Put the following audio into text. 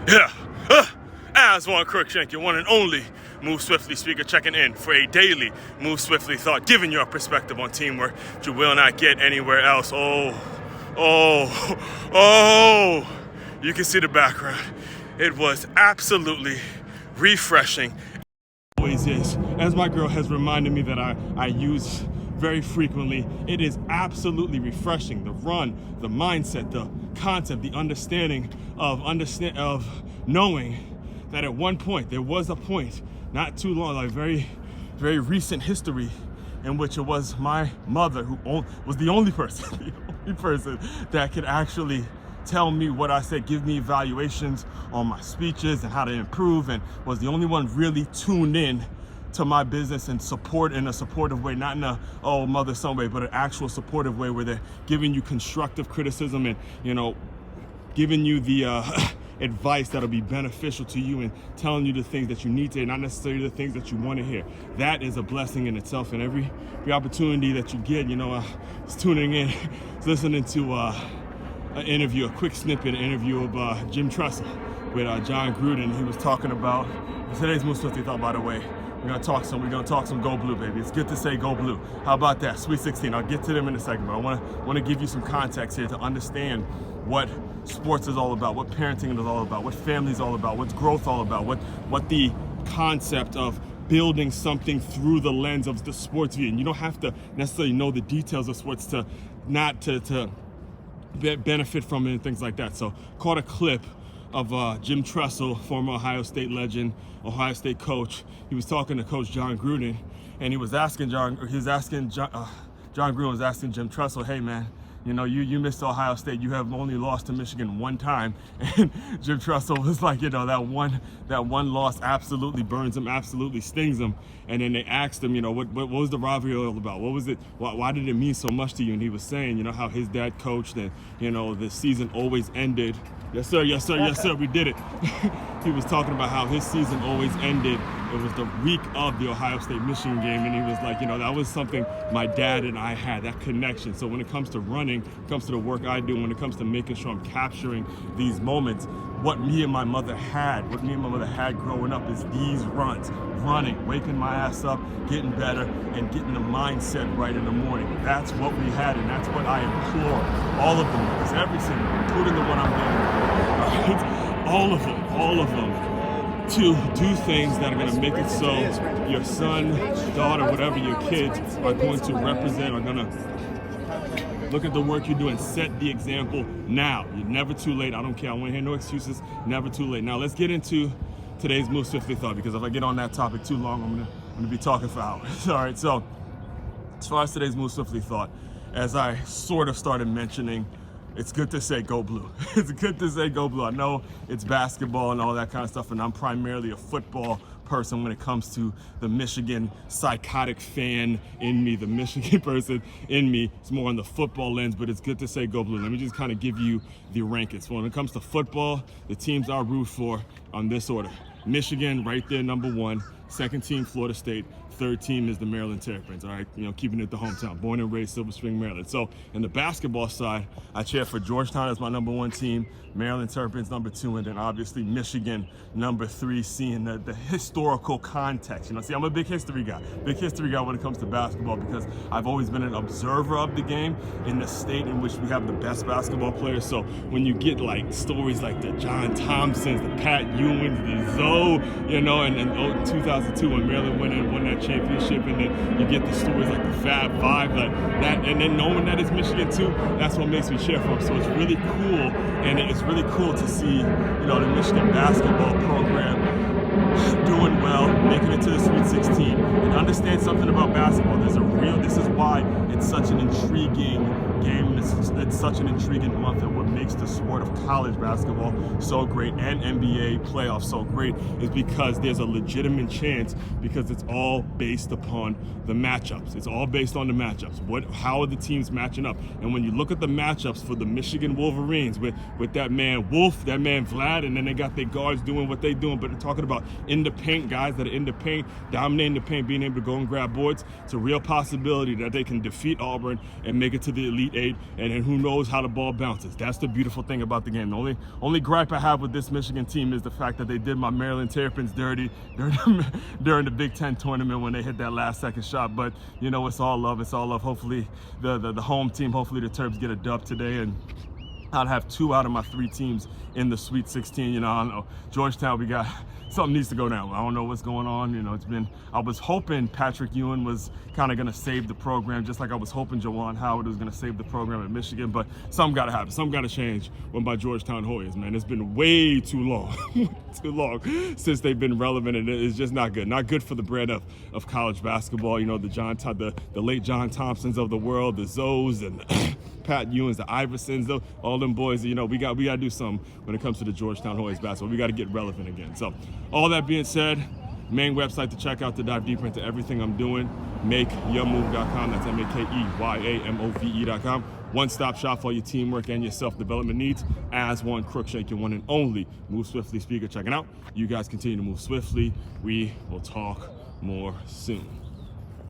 Yeah. As One Crookshank, your one and only Move Swiftly speaker, checking in for a daily Move Swiftly thought, giving your perspective on teamwork that you will not get anywhere else. You can see the background. It was absolutely refreshing. Always is. As my girl has reminded me that I use very frequently, it is absolutely refreshing. The run, the mindset, the concept, the understanding of knowing that at one point, there was a point, not too long, like very, very recent history, in which it was my mother who was the only person that could actually tell me what I said, give me evaluations on my speeches and how to improve, and was the only one really tuned in to my business and support in a supportive way, not in a mother son way, but an actual supportive way where they're giving you constructive criticism and giving you the advice that'll be beneficial to you and telling you the things that you need to hear, not necessarily the things that you want to hear. That is a blessing in itself, and every opportunity that you get, I was tuning in, listening to an interview, a quick snippet interview of Jim Tressel with John Gruden. He was talking about today's Move Swiftly thought, by the way. We're gonna talk some Go Blue, baby. It's good to say Go Blue. How about that? Sweet 16. I'll get to them in a second, but I want to give you some context here to understand what sports is all about, what parenting is all about, what family is all about, what's growth all about, what the concept of building something through the lens of the sports view. And you don't have to necessarily know the details of sports to not to benefit from it and things like that. So caught a clip of Jim Tressel, former Ohio State legend, Ohio State coach. He was talking to Coach John Gruden, and John Gruden was asking Jim Tressel, hey man, you missed Ohio State. You have only lost to Michigan one time. And Jim Tressel was like, that one loss absolutely burns him, absolutely stings him. And then they asked him, what was the rivalry all about? What was it? Why did it mean so much to you? And he was saying, how his dad coached, and the season always ended. Yes, sir. Yes, sir. Yes, sir. We did it. He was talking about how his season always ended. It was the week of the Ohio State-Michigan game, and he was like, that was something my dad and I had, that connection. So when it comes to running, when it comes to the work I do, when it comes to making sure I'm capturing these moments, what me and my mother had growing up is these runs, running, waking my ass up, getting better, and getting the mindset right in the morning. That's what we had, and that's what I implore all of them, because every single one, including the one I'm getting, right? all of them, to do things that are going to make it so your son, daughter, whatever your kids are going to represent, are going to look at the work you do and set the example now. You're never too late. I don't care. I want to hear no excuses. Never too late. Now let's get into today's Move Swiftly thought, because if I get on that topic too long, I'm going to be talking for hours. All right. So as far as today's Move Swiftly thought, as I sort of started mentioning, it's good to say Go Blue. It's good to say Go Blue. I know it's basketball and all that kind of stuff, and I'm primarily a football person when it comes to the Michigan psychotic fan in me. The Michigan person in me is more on the football lens, but it's good to say Go Blue. Let me just kind of give you the rankings. When it comes to football, the teams I root for on this order. Michigan, right there, number one. Second team, Florida State. Third team is the Maryland Terps, all right? Keeping it the hometown. Born and raised Silver Spring, Maryland. So, in the basketball side, I cheer for Georgetown as my number one team, Maryland Terps number two, and then obviously Michigan number three, seeing the historical context. See, I'm a big history guy when it comes to basketball, because I've always been an observer of the game in the state in which we have the best basketball players. So, when you get like stories like the John Thompsons, the Pat Ewings, the Zoe, and 2002 when Maryland won that championship, and then you get the stories like the Fab Five, like that, and then knowing that it's Michigan too, that's what makes me cheer for them. So it's really cool, and it's really cool to see, the Michigan basketball program doing well, making it to the Sweet 16, and understand something about basketball. This is why it's such an intriguing game, it's such an intriguing month, and what makes the sport of college basketball so great and NBA playoffs so great is because there's a legitimate chance, because it's all based upon the matchups. It's all based on the matchups. How are the teams matching up? And when you look at the matchups for the Michigan Wolverines with that man Wolf, that man Vlad, and then they got their guards doing what they're doing, but they're talking about in the paint, guys that are in the paint, dominating the paint, being able to go and grab boards. It's a real possibility that they can defeat Auburn and make it to the Elite Eight, and then who knows how the ball bounces. That's the beautiful thing about the game. The only gripe I have with this Michigan team is the fact that they did my Maryland Terrapins dirty during the Big Ten tournament when they hit that last second shot. But you know, it's all love. It's all love. Hopefully the home team, hopefully the Terps get a dub today, and I'd have 2 out of my 3 teams in the Sweet 16. You know, I don't know. Georgetown, we got something needs to go down. I don't know what's going on. You know, I was hoping Patrick Ewing was kind of going to save the program, just like I was hoping Juwan Howard was going to save the program at Michigan. But something got to happen. Something got to change with my Georgetown Hoyas, man. It's been way too long, since they've been relevant, and it's just not good. Not good for the brand of college basketball. You know, the late John Thompsons of the world, the Zoes and Pat Ewins, the Iversons, all them boys. You know, we got to do something when it comes to the Georgetown Hoyas basketball. We got to get relevant again. So, all that being said, main website to check out to dive deeper into everything I'm doing, makeyourmove.com. That's MakeYamove.com. One-stop shop for your teamwork and your self-development needs. As one, Crookshank, your one and only Move Swiftly speaker. Checking out. You guys continue to move swiftly. We will talk more soon.